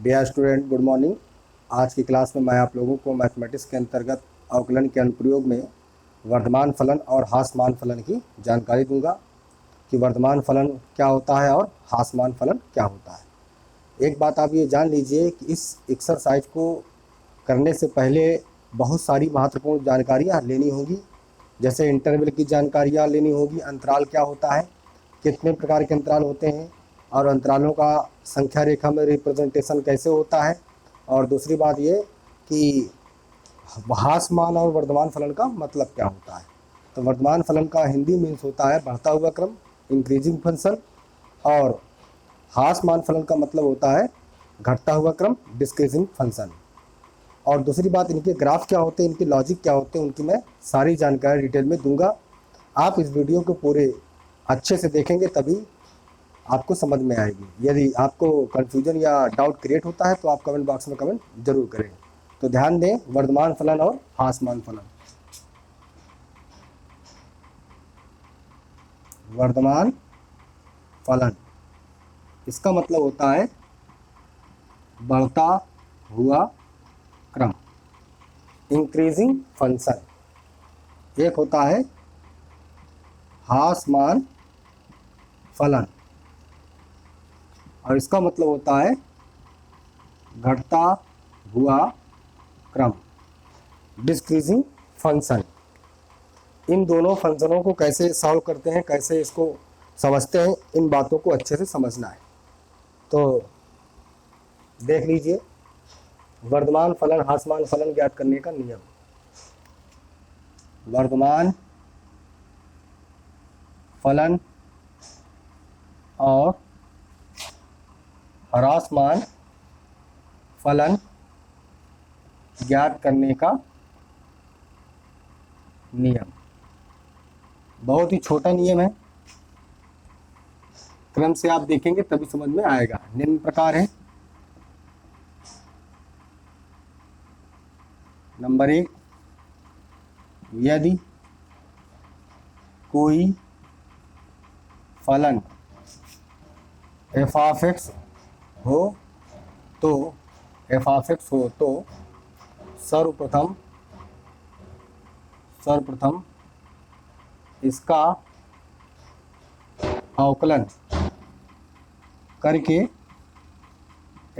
Dear student, good morning. आज की class में मैं आप लोगों को मैथमेटिक्स के अंतर्गत अवकलन के अनुप्रयोग में वर्धमान फलन और हास्यमान फलन की जानकारी दूंगा कि वर्धमान फलन क्या होता है और हास्यमान फलन क्या होता है। एक बात आप ये जान लीजिए कि इस एक्सरसाइज को करने से पहले बहुत सारी महत्वपूर्ण जानकारियाँ लेनी होगी, जैसे इंटरवल की जानकारियाँ लेनी होगी, अंतराल क्या होता है, कितने प्रकार के अंतराल होते हैं और अंतरालों का संख्या रेखा में रिप्रेजेंटेशन कैसे होता है। और दूसरी बात ये कि हास्यमान और वर्धमान फलन का मतलब क्या होता है। तो वर्धमान फलन का हिंदी मीन्स होता है बढ़ता हुआ क्रम, इंक्रीजिंग फंक्शन, और हास्यमान फलन का मतलब होता है घटता हुआ क्रम, डिक्रीजिंग फंक्शन। और दूसरी बात, इनके ग्राफ क्या होते हैं, इनके लॉजिक क्या होते हैं, उनकी मैं सारी जानकारी डिटेल में दूंगा। आप इस वीडियो को पूरे अच्छे से देखेंगे तभी आपको समझ में आएगी। यदि आपको कन्फ्यूजन या डाउट क्रिएट होता है तो आप कमेंट बॉक्स में कमेंट जरूर करें। तो ध्यान दें, वर्धमान फलन और हास्यमान फलन। वर्धमान फलन इसका मतलब होता है बढ़ता हुआ क्रम, इंक्रीजिंग फंक्शन। एक होता है हास्यमान फलन और इसका मतलब होता है घटता हुआ क्रम, डिक्रीजिंग फंक्शन। इन दोनों फंक्शनों को कैसे सॉल्व करते हैं, कैसे इसको समझते हैं, इन बातों को अच्छे से समझना है। तो देख लीजिए, वर्धमान फलन हास्यमान फलन ज्ञात करने का नियम। वर्धमान फलन और हास्यमान फलन ज्ञात करने का नियम बहुत ही छोटा नियम है, क्रम से आप देखेंगे तभी समझ में आएगा। निम्न प्रकार है। नंबर 1, यदि कोई फलन f ऑफ x हो तो सर्वप्रथम इसका अवकलन करके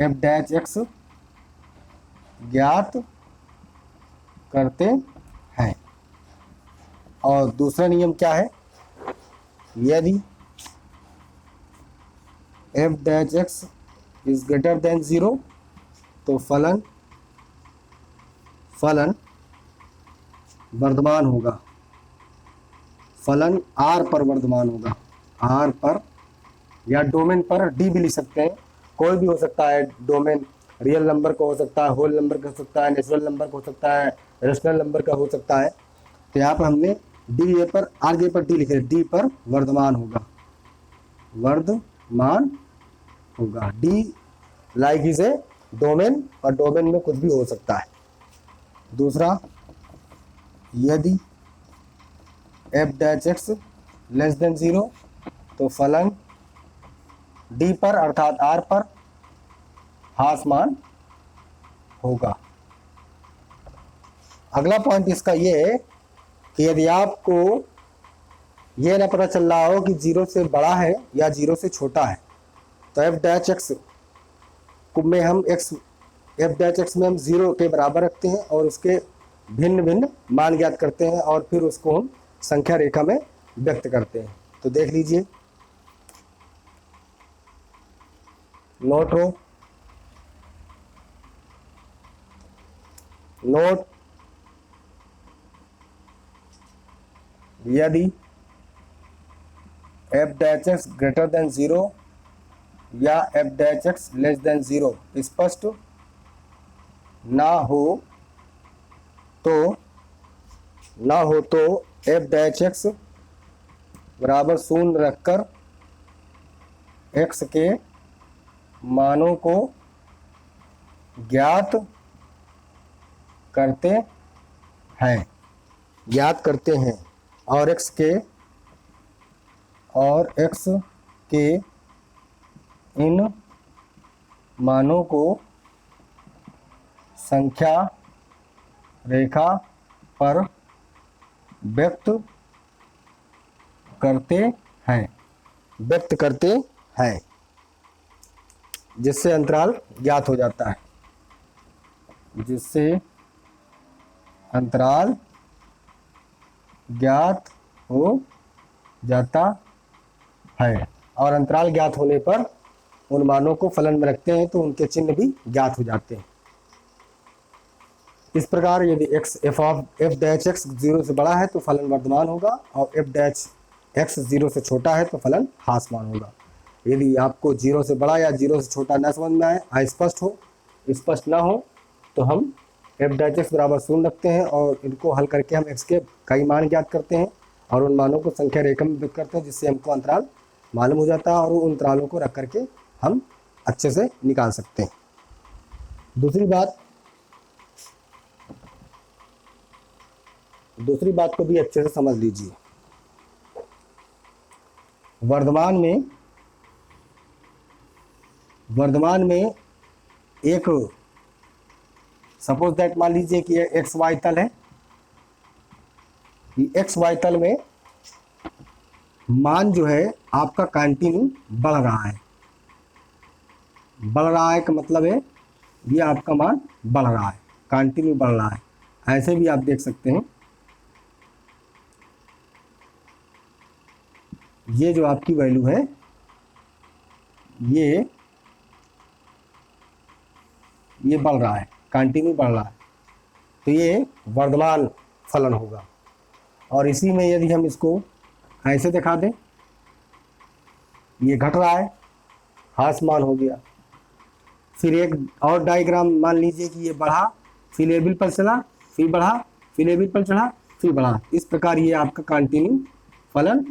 f डैश x ज्ञात करते हैं। और दूसरा नियम क्या है, यदि f dash x is greater than 0 तो फलन वर्धमान होगा। फलन R पर वर्धमान होगा, R पर या डोमेन पर, D भी लिख सकते हैं, कोई भी हो सकता है डोमेन। रियल नंबर का हो सकता है, होल नंबर का हो सकता है, नेचुरल नंबर का हो सकता है, रेशनल नंबर का हो सकता है। तो यहाँ पर हमने डी पर आर जे पर डी लिखे, डी पर वर्धमान होगा, D like is a domain, और डोमेन में कुछ भी हो सकता है। दूसरा, यदि f dash x less than 0 तो फलन डी पर अर्थात R पर हास्यमान होगा। अगला पॉइंट इसका ये है कि यदि आपको ये ना पता चल रहा हो कि 0 से बड़ा है या 0 से छोटा है, तो f डैश x में हम f डैश x में हम 0 के बराबर रखते हैं और उसके भिन्न भिन्न मान ज्ञात करते हैं और फिर उसको हम संख्या रेखा में व्यक्त करते हैं। तो देख लीजिए, नोट यदि f dash x greater than 0 या f dash x less than 0 स्पष्ट ना हो तो f डैश x बराबर 0 रखकर x के मानों को ज्ञात करते हैं और x के इन मानों को संख्या रेखा पर व्यक्त करते हैं, व्यक्त करते हैं, जिससे अंतराल ज्ञात हो जाता है, जिससे अंतराल ज्ञात हो जाता है। और अंतराल ज्ञात होने पर उन मानों को फलन में रखते हैं तो उनके चिन्ह भी ज्ञात हो जाते हैं। इस प्रकार यदि f डैश x 0 से बड़ा है तो फलन वर्धमान होगा और f डैश x 0 से छोटा है तो फलन ह्रासमान होगा। यदि आपको 0 से बड़ा या 0 से छोटा न समझ में आए, अस्पष्ट हो, स्पष्ट ना हो, तो हम f डैश x बराबर 0 रखते हैं और इनको हल करके हम x के कई मान ज्ञात करते हैं और उन मानों को संख्या रेखा में व्यक्त करते हैं, जिससे हमको अंतराल मालूम हो जाता है और उन अंतरालों को रख करके हम अच्छे से निकाल सकते हैं। दूसरी बात को भी अच्छे से समझ लीजिए। वर्तमान में एक सपोज दैट मान लीजिए कि एक्स वाई तल है। एक्स वाई तल में मान जो है आपका कंटिन्यू बढ़ रहा है। बढ़ रहा है का मतलब है ये आपका मान बढ़ रहा है, कंटिन्यू बढ़ रहा है। ऐसे भी आप देख सकते हैं, ये जो आपकी वैल्यू है ये बढ़ रहा है, कंटिन्यू बढ़ रहा है, तो ये वर्धमान फलन होगा। और इसी में यदि हम इसको ऐसे दिखा दें, ये घट रहा है, ह्रासमान हो गया। फिर एक और डायग्राम मान लीजिए कि ये बढ़ा, फिर लेवल पर चला, फिर बढ़ा, फिर लेवल पर चढ़ा, फिर बढ़ा। इस प्रकार ये आपका कंटिन्यू फलन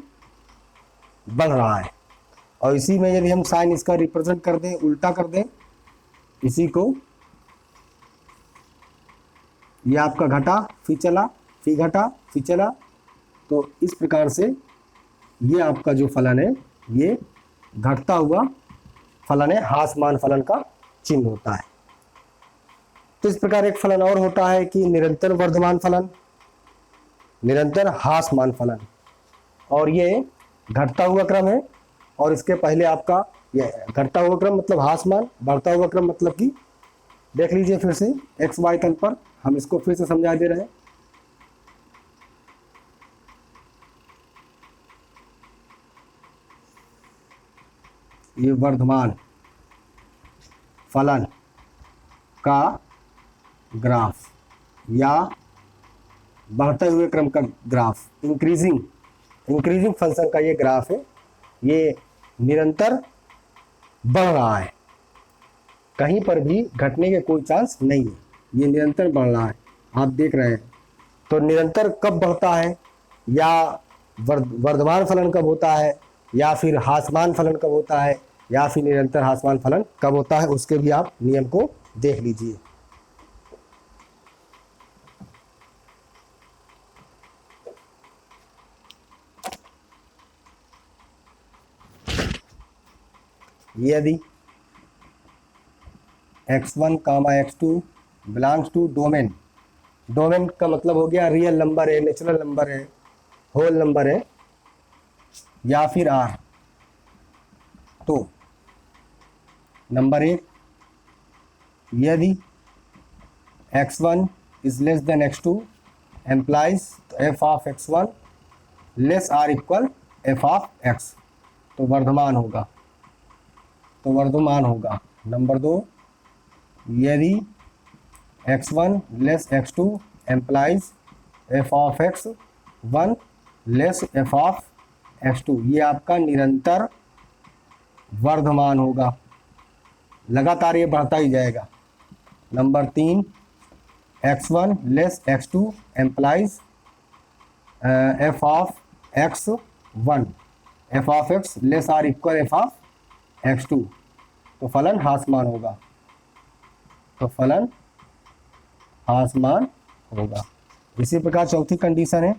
बढ़ रहा है। और इसी में यदि हम साइन इसका रिप्रेजेंट कर दें, उल्टा कर दें इसी को, ये आपका घटा, फिर चला, फिर घटा, फिर चला, तो इस प्रकार से ये आपका जो फलन है ये घटता हुआ फलन है, ह्रासमान फलन का चिन्ह होता है। तो इस प्रकार एक फलन और होता है कि निरंतर वर्धमान फलन, निरंतर ह्रासमान फलन, और ये घटता हुआ क्रम है। और इसके पहले आपका ये घटता हुआ क्रम मतलब ह्रासमान, बढ़ता हुआ क्रम मतलब कि देख लीजिए फिर से एक्स वाई तल पर हम इसको फिर से समझा दे रहे हैं। ये वर्धमान फलन का ग्राफ या बढ़ते हुए क्रम का ग्राफ, इंक्रीजिंग फंक्शन का ये ग्राफ है, ये निरंतर बढ़ रहा है, कहीं पर भी घटने के कोई चांस नहीं है, ये निरंतर बढ़ रहा है, आप देख रहे हैं। तो निरंतर कब बढ़ता है या वर्धमान फलन कब होता है या फिर ह्रासमान फलन कब होता है या फिर निरंतर ह्रासमान फलन कब होता है, उसके भी आप नियम को देख लीजिए। यदि x1, x2 belongs to domain, domain का मतलब हो गया रियल नंबर है, नेचुरल नंबर है, होल नंबर है या फिर R, तो नंबर 1, यदि x1 is less than x2 implies f of x1 less R equal f of x, तो वर्धमान होगा, नंबर 2, यदि x1 less x2 implies f of x1 less f of x2, ये आपका निरंतर वर्धमान होगा, लगातार ये बढ़ता ही जाएगा। Number 3, x1 less x2 implies f of x1 less R equal f of x2, तो फलन ह्रासमान होगा, इसी प्रकार चौथी कंडीशन है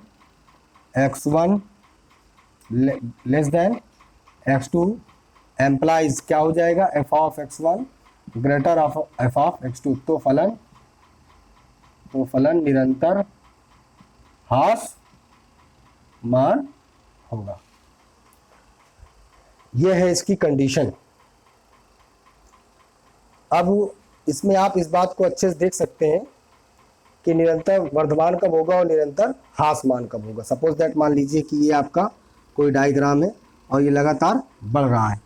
x1 less than x2 employees क्या हो जाएगा f of x1 greater of f of x2, तो फलन तो फलन निरंतर ह्रासमान होगा। यह है इसकी कंडीशन। अब इसमें आप इस बात को अच्छे से देख सकते हैं कि निरंतर वर्धमान कब होगा और निरंतर ह्रासमान कब होगा। सपोज दैट मान लीजिए कि ये आपका कोई डायग्राम है और ये लगातार बढ़ रहा है,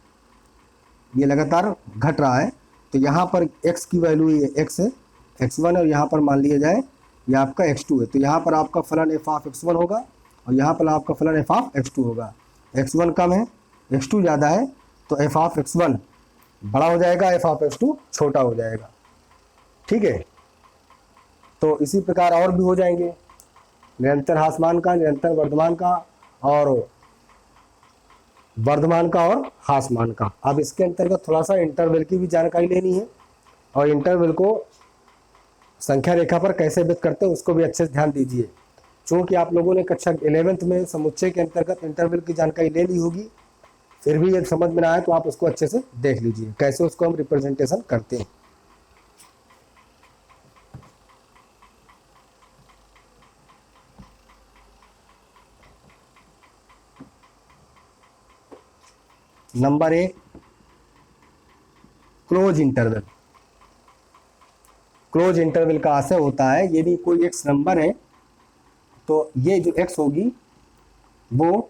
ये लगातार घट रहा है, तो यहाँ पर x की वैल्यू ये x है, x1 है, और यहाँ पर मान लिया जाए ये आपका x2 है, तो यहाँ पर आपका फलन f ऑफ x1 होगा और यहाँ पर आपका फलन f ऑफ x2 होगा। x1 कम है, x2 ज़्यादा है, तो f ऑफ x1 बड़ा हो जाएगा, f ऑफ x2 छोटा हो जाएगा। ठीक है, तो इसी प्रकार और भी हो जाएंगे, निरंतर ह्रासमान का, निरंतर वर्धमान का, और वर्धमान का और ह्रासमान का। अब इसके अंतर्गत थोड़ा सा इंटरवल की भी जानकारी लेनी है, और इंटरवल को संख्या रेखा पर कैसे व्यक्त करते हैं उसको भी अच्छे से ध्यान दीजिए। चूँकि आप लोगों ने कक्षा 11th में समुच्चय के अंतर्गत इंटरवल की जानकारी ले ली होगी, फिर भी यदि समझ में ना आए तो आप उसको अच्छे से देख लीजिए कैसे उसको हम रिप्रेजेंटेशन करते हैं। Number 1, close interval. Close interval का आशय होता है यदि कोई एक्स नंबर है तो ये जो एक्स होगी वो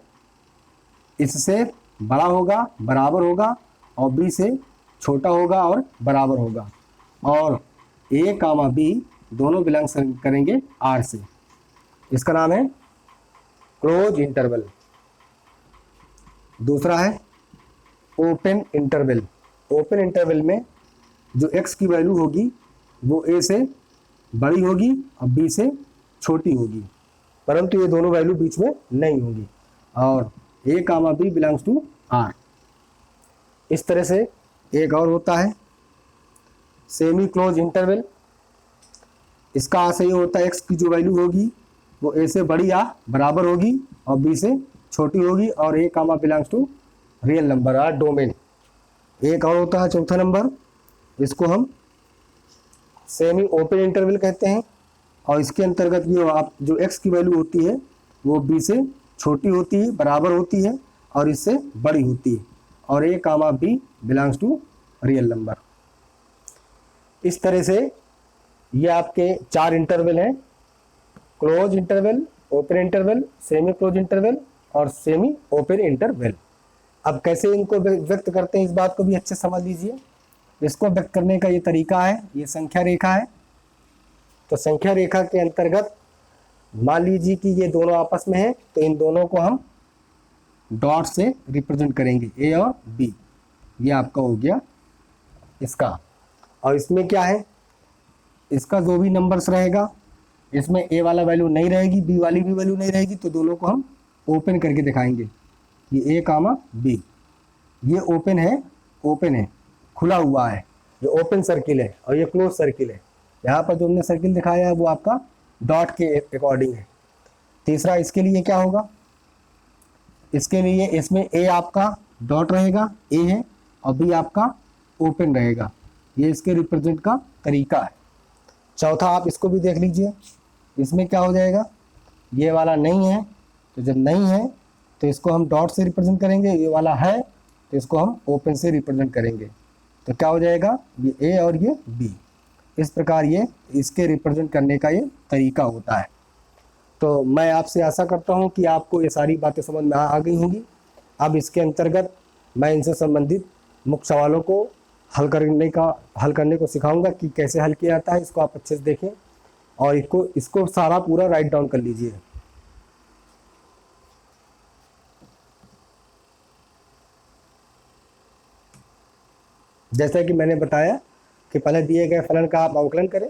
इससे बड़ा होगा, बराबर होगा, और बी से छोटा होगा और बराबर होगा, और ए कामा बी दोनों बिलोंग करेंगे आर से। इसका नाम है क्लोज इंटरवल। दूसरा है ओपन इंटरवल। ओपन इंटरवल में जो x की वैल्यू होगी वो a से बड़ी होगी और b से छोटी होगी, परंतु ये दोनों वैल्यू बीच में नहीं होगी, और a comma b belongs to r। इस तरह से एक और होता है सेमी क्लोज इंटरवल। इसका आशय ये होता है x की जो वैल्यू होगी वो a से बड़ी या बराबर होगी और b से छोटी होगी, और a comma belongs to real number R domain. एक और होता है चौथा नंबर, इसको हम सेमी ओपन इंटरवल कहते हैं, और इसके अंतर्गत ये आप जो x की वैल्यू होती है वो b से छोटी होती है, बराबर होती है, और इससे बड़ी होती है, और a comma b belongs to real number. इस तरह से ये आपके 4 इंटरवल हैं, close interval, open interval, semi close interval और सेमी ओपन इंटरवल। अब कैसे इनको व्यक्त करते हैं इस बात को भी अच्छे समझ लीजिए। इसको व्यक्त करने का ये तरीका है, ये संख्या रेखा है। तो संख्या रेखा के अंतर्गत मान लीजिए कि ये दोनों आपस में हैं, तो इन दोनों को हम डॉट से रिप्रेजेंट करेंगे, ए और बी। ये आपका हो गया इसका, और इसमें क्या है, इसका जो भी नंबर्स रहेगा इसमें ए वाला वैल्यू नहीं रहेगी, बी वाली भी वैल्यू नहीं रहेगी, तो दोनों को हम ओपन करके दिखाएंगे। ये ए कामा बी, ये ओपन है, खुला हुआ है, ये ओपन सर्किल है, और ये क्लोज सर्किल है। यहाँ पर जो हमने सर्किल दिखाया है वो आपका डॉट के अकॉर्डिंग है। तीसरा इसके लिए क्या होगा, इसके लिए इसमें ए आपका डॉट रहेगा, ए है, और बी आपका ओपन रहेगा। ये इसके रिप्रेजेंट का तरीका है। चौथा आप इसको भी देख लीजिए, इसमें क्या हो जाएगा, ये वाला नहीं है, तो जब नहीं है तो इसको हम डॉट से रिप्रेजेंट करेंगे, ये वाला है तो इसको हम ओपन से रिप्रेजेंट करेंगे, तो क्या हो जाएगा, ये ए और ये बी। इस प्रकार ये इसके रिप्रेजेंट करने का ये तरीका होता है। तो मैं आपसे आशा करता हूँ कि आपको ये सारी बातें समझ में आ गई होंगी। अब इसके अंतर्गत मैं इनसे संबंधित मुख्य सवालों को हल करने को सिखाऊंगा कि कैसे हल किया जाता है। इसको आप अच्छे से देखें और इसको सारा पूरा राइट डाउन कर लीजिए। जैसा कि मैंने बताया कि पहले दिए गए फलन का आप अवकलन करें।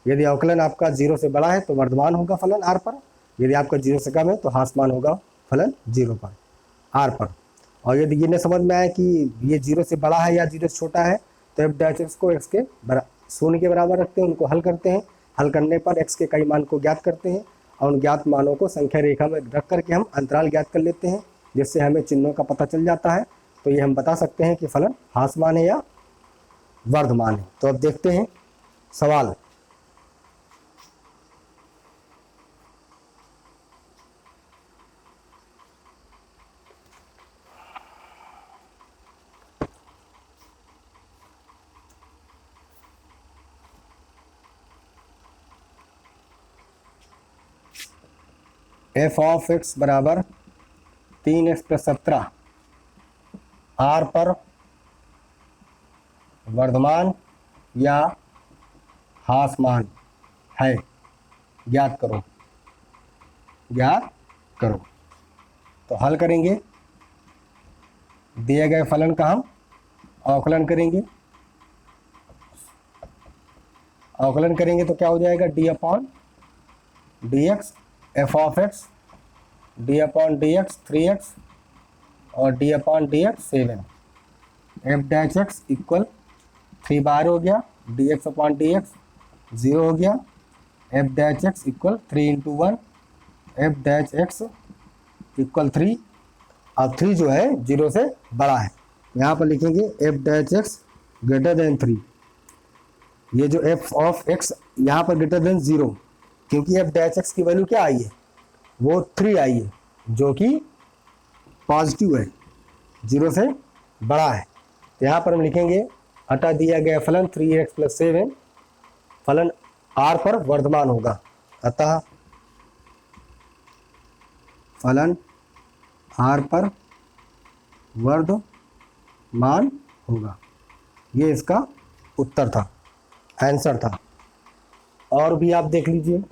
यदि अवकलन आपका 0 से बड़ा है तो वर्धमान होगा फलन r पर, यदि आपका 0 से कम है तो ह्रासमान होगा फलन 0 पर r पर। और यदि ये न समझ में आए कि ये 0 से बड़ा है या 0 से छोटा है तो f डैश x को x के 0 के बराबर रखते हैं, उनको हल करते हैं। हल करने पर x के कई मान को ज्ञात करते हैं और उन ज्ञात मानों को संख्या रेखा में रख करके हम अंतराल ज्ञात कर लेते हैं, जिससे हमें चिन्हों का पता चल जाता है। तो ये हम बता सकते हैं कि फलन ह्रासमान है या वर्धमान है। तो अब देखते हैं सवाल। एफ ऑफ एक्स बराबर 3x प्लस 17 आर पर वर्धमान या ह्रासमान है, ज्ञात करो, ज्ञात करो। तो हल करेंगे, दिए गए फलन का हम अवकलन करेंगे। अवकलन करेंगे तो क्या हो जाएगा, D upon D X F of X, D upon D X 3x और D upon D X 7। F dash X equal 3 बार हो गया, D X upon D X 0 हो गया। F dash X equal 3 into 1, F dash X equal 3। अब 3 जो है 0 से बड़ा है, यहाँ पर लिखेंगे F dash x greater than 3। ये जो एफ ऑफ एक्स यहाँ पर ग्रेटर देन 0, क्योंकि एफ डैच एक्स की वैल्यू क्या आई है, वो 3 आई है, जो कि पॉजिटिव है, 0 से बड़ा है। तो यहाँ पर हम लिखेंगे अतः दिया गया फलन 3x प्लस 7 फलन r पर वर्धमान होगा। अतः फलन r पर वर्धमान होगा। ये इसका उत्तर था, आंसर था। और भी आप देख लीजिए,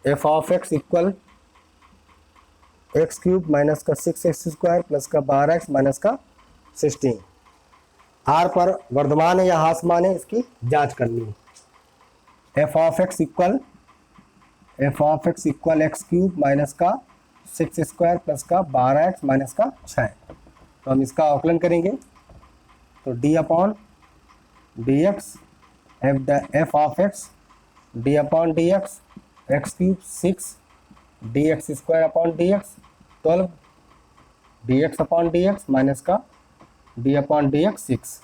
F of X equal X cube minus का 6x स्क्वायर प्लस का 12x माइनस का 16। आर पर वर्धमान है या ह्रासमान है, इसकी जांच करनी है। F of X equal X cube minus का 6 स्क्वायर प्लस का 12x माइनस का 6। तो हम इसका अवकलन करेंगे, तो D upon D X F of X D upon D X X cube 6 D X square upon D X 12 D X upon D X minus का डी अपॉन डी एक्स 6।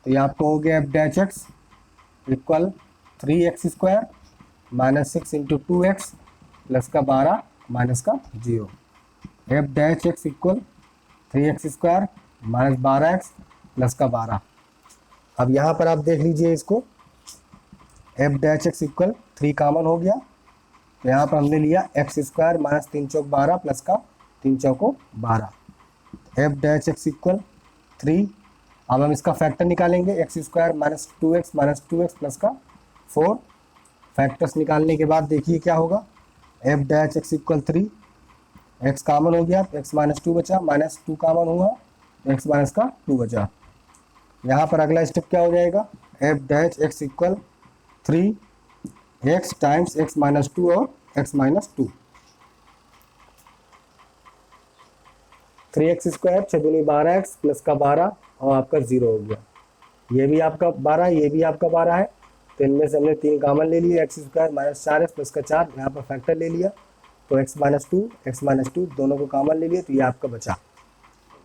तो ये आपको हो गया F dash X equal 3x square minus 6 into 2x plus का 12 minus का 0। F dash X equal 3x square minus 12x plus का 12। अब यहाँ पर आप देख लीजिए इसको, F dash X equal 3 common हो गया, तो यहाँ पर हमने लिया एक्स स्क्वायर माइनस 3 चौक 12 प्लस का 3 चौको 12। F dash X equal 3। अब हम इसका फैक्टर निकालेंगे, x square minus 2x plus का 4। फैक्टर्स निकालने के बाद देखिए क्या होगा, F dash X equal 3, x common हो गया तो एक्स माइनस 2 बचा, माइनस 2 कॉमन हुआ तो एक्स माइनस का 2 बचा। यहाँ पर अगला स्टेप क्या हो जाएगा, F dash X equal 3 X times X minus 2 और एक्स माइनस 2। 3x स्क्वायर 6 दूनी 12x प्लस का 12 और आपका 0 हो गया। ये भी आपका 12, ये भी आपका 12 है, तो इनमें से हमने 3 कॉमन ले लिए, x square minus 4x plus का 4, यहाँ पर फैक्टर ले लिया, तो x माइनस 2 दोनों को कॉमन ले लिए, तो ये आपका बचा।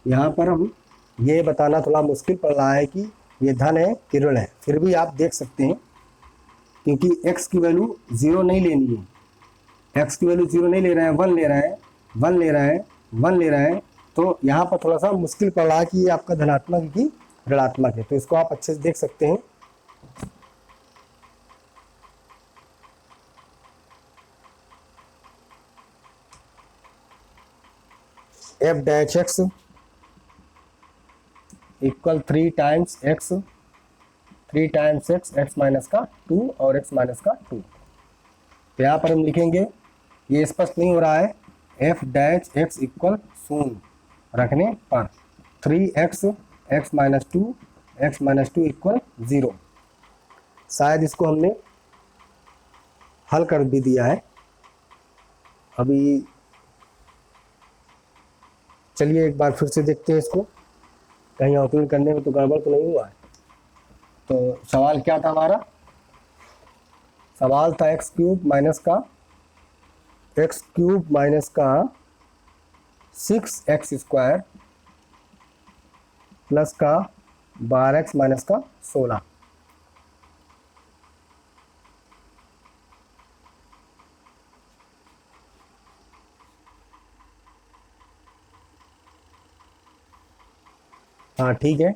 यहाँ पर हम ये बताना थोड़ा मुश्किल पड़ रहा है कि ये धन है कि ऋण है, फिर भी आप देख सकते हैं, क्योंकि x की वैल्यू 0 नहीं लेनी है, x की वैल्यू 0 नहीं ले रहे हैं, 1 ले रहे हैं, 1 ले रहे हैं, 1 ले रहे हैं, तो यहाँ पर थोड़ा सा मुश्किल पड़ रहा है कि ये आपका धनात्मक की ऋणात्मक है। तो इसको आप अच्छे से देख सकते हैं। F dash X equal 3 times X X minus का 2 और एक्स माइनस का 2। तो यहाँ पर हम लिखेंगे, ये स्पष्ट नहीं हो रहा है, एफ डैच एक्स इक्वल 0 रखने पर 3x एक्स माइनस 2 इक्वल 0। शायद इसको हमने हल कर भी दिया है। अभी चलिए एक बार फिर से देखते हैं इसको, कहीं अवकलन करने में तो गड़बड़ तो नहीं हुआ है। तो सवाल क्या था हमारा, सवाल था एक्स क्यूब माइनस का 6x स्क्वायर प्लस का 12x माइनस का 16। हाँ ठीक है।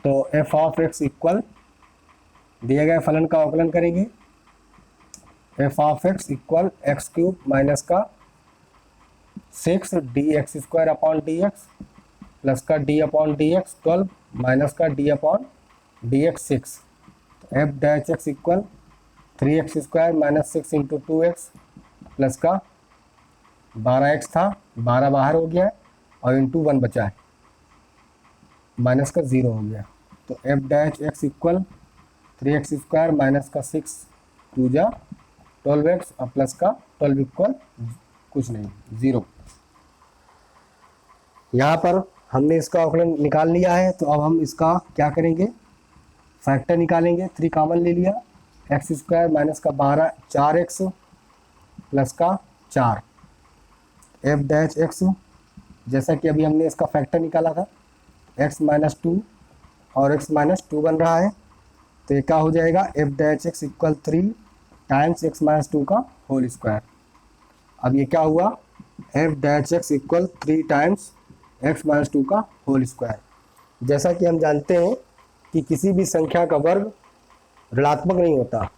तो एफ ऑफ एक्स इक्वल दिए गए फलन का अवकलन करेंगे। F of X equal X cube minus का 6 D X square upon D X plus का D upon D X 12 minus का डी अपॉन डी एक्स 6। तो F dash X equal 3x square minus 6 into 2x plus का 12x था, 12 बाहर हो गया है और इंटू 1 बचा है, माइनस का 0 हो गया। तो F dash X equal 3x square minus का 6 2 जा 12x और प्लस का 12 इक्वल कुछ नहीं 0। यहाँ पर हमने इसका अवकलन निकाल लिया है। तो अब हम इसका क्या करेंगे, फैक्टर निकालेंगे। 3 कॉमन ले लिया, एक्स स्क्वायर माइनस का 12 4x प्लस का 4 एफ डैच एक्स, जैसा कि अभी हमने इसका फैक्टर निकाला था, x माइनस 2 और x माइनस 2 बन रहा है। तो ये क्या हो जाएगा, F dash X equal 3 times x minus 2 का होल स्क्वायर। अब ये क्या हुआ, F dash X equal 3 times x minus 2 का होल स्क्वायर। जैसा कि हम जानते हैं कि किसी भी संख्या का वर्ग ऋणात्मक नहीं होता।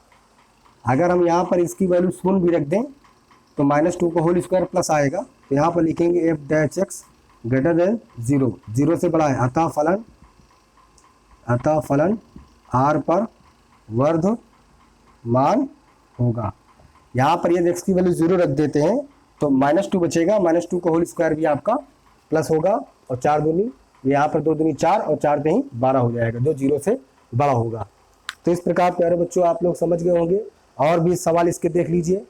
अगर हम यहाँ पर इसकी वैल्यू शून्य भी रख दें तो -2 का होल स्क्वायर प्लस आएगा। तो यहाँ पर लिखेंगे F dash x greater than 0, 0 से बड़ा है, अतः फलन r पर वर्धमान होगा। यहाँ पर यदि x की वैल्यू 0 रख देते हैं तो -2 बचेगा, -2 का होल स्क्वायर भी आपका प्लस होगा और 4 दूनी, यहाँ पर 2 दूनी 4 और 4 दही 12 हो जाएगा, जो 0 से बड़ा होगा। तो इस प्रकार प्यारे बच्चों आप लोग समझ गए होंगे। और भी सवाल इसके देख लीजिए।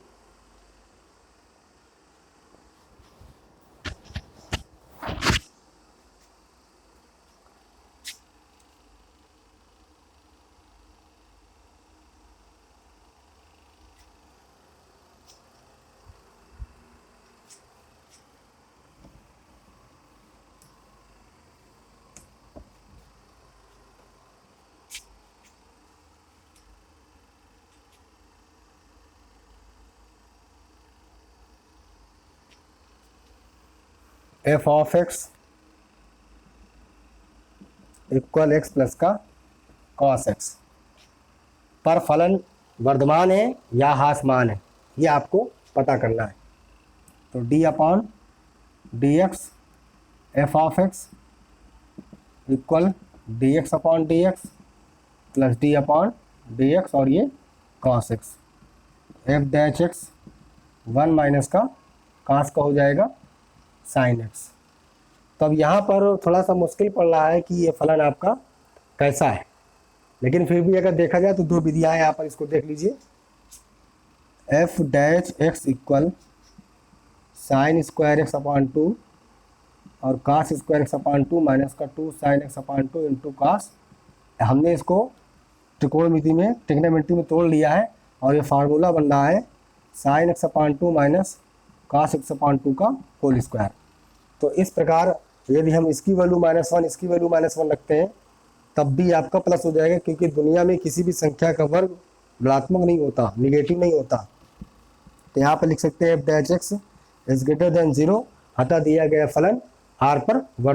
F of X equal x plus का कॉस एक्स पर फलन वर्धमान है या ह्रासमान है, ये आपको पता करना है। तो D upon D X F of X equal D X upon D X plus D upon D x और ये cos x. F dash x 1 minus का कॉस का हो जाएगा साइन एक्स। तो अब यहाँ पर थोड़ा सा मुश्किल पड़ रहा है कि ये फलन आपका कैसा है, लेकिन फिर भी अगर देखा जाए तो 2 विधियाँ हैं यहाँ पर, इसको देख लीजिए। F dash X equal sine square X upon 2 और cos square X upon 2 minus का 2 sine x upon 2 into cos. हमने इसको त्रिकोणमिति में ट्रिग्नोमेट्री में तोड़ लिया है और ये फार्मूला बन रहा है sine x upon 2 minus cos x upon 2 का होल स्क्वायर। तो इस प्रकार यदि हम इसकी वैल्यू -1 इसकी वैल्यू -1 रखते हैं तब भी आपका प्लस हो जाएगा, क्योंकि दुनिया में किसी भी संख्या का वर्ग ऋणात्मक नहीं होता, निगेटिव नहीं होता। तो यहाँ पर लिख सकते हैं F dash x is greater than 0, अतः दिया गया फलन r पर वर्ग